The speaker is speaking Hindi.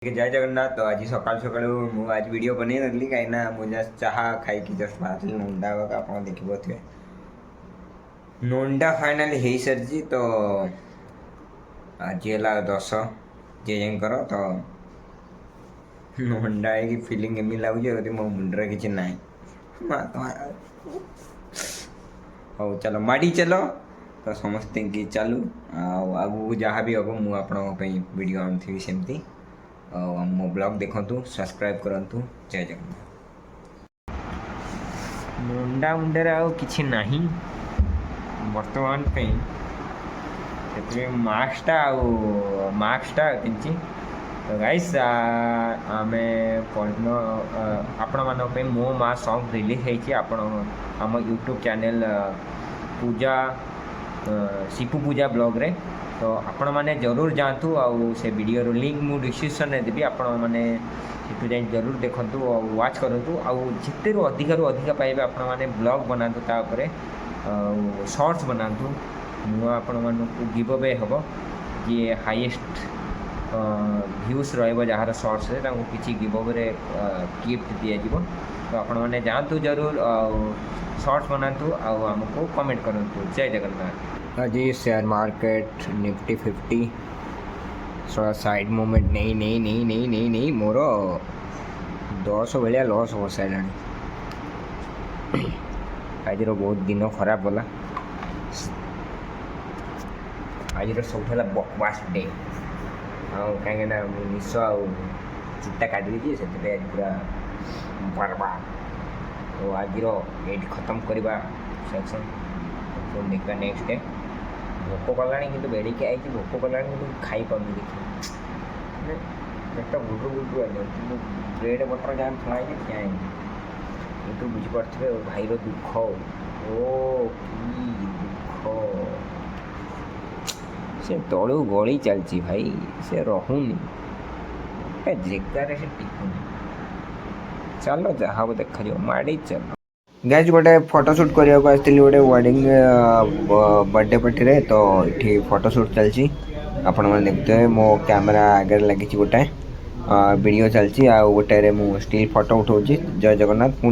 जय जगन्नाथ। तो आज सकाल सकाल आज वीडियो बन नी कहीं मुझे चाहा खाई जस्ट बाहर नंडा आप देखिए नंडा फाइनाली हो सारी। तो आज है 10 जेजेंकर तो नंडा है फिलिंग एम लगे मो मुंडे किसी ना हो चलो माड़ी चलो तो समस्त की चलू आगू जहाँ भी हम मुझे वीडियो आनी सेमती मो ब्लॉग देखु सब्सक्राइब करूँ। जय जगन्नाथ। मुंडा मुंडे आउ कि ना बर्तमान मास्कटा मास्कटा किंची तो गाइस आम आपण मान मो माँ सॉन्ग रिलीज होती आम यूट्यूब चैनल पूजा शिपू पूजा ब्लॉग रे। तो आपण मैंने जरूर जातु से वीडियो लिंक मु डिस्क्रिप्शन में देवी आपण मैंने सीटू जाए जरूर देखु वाच करूँ जिते अधिक पाइबे आपण मैंने ब्लॉग बनातु तापर शॉर्ट्स बनातु मुझे आपण मानू गिव अवे हम जी हाईएस्ट व्यूज जार शॉर्ट्स किसी गिव अवे गिफ्ट दिज्व। तो आपण मैंने जातु जरूर शॉर्ट्स बनातु आमको कमेंट करूँ। जय जगन्नाथ। आज शेयर मार्केट निफ्टी 50 थोड़ा साइड मूवमेंट नहीं नहीं नहीं नहीं नहीं नहीं मोर 10 भाया लॉस हो सारे। आज बहुत दिन खराब गला आज सब बकवास डे कहीं निश चुटा काट दी से आज पूरा बर्बाद। तो आज ये खत्म करवा सेक्शन तो देखा नेक्स्ट डे भोक कला कि बेड़ी आई भोक कला कि खाई पानी देखिए पेट गुटू गुटू आ ब्रेड बटर जहाँ थोड़ा क्या ये तो बुझीपे भाई दुख ओ कि दुख से तलू गली चलती भाई से रोनी जगार से टिकुनी। चलो जहाँ देखा जाओ माड़ी चलो गाइज गोटे फोटोशूट करने गोटे वेडिंग बर्थडे पार्टी रे। तो ये फोटोशूट चलती आपण मैंने देखते हैं मो कैमेरा आगे लगी गोटे वीडियो चलती गोटे मु स्टिल फोटो उठाऊँ। जय जगन्नाथ।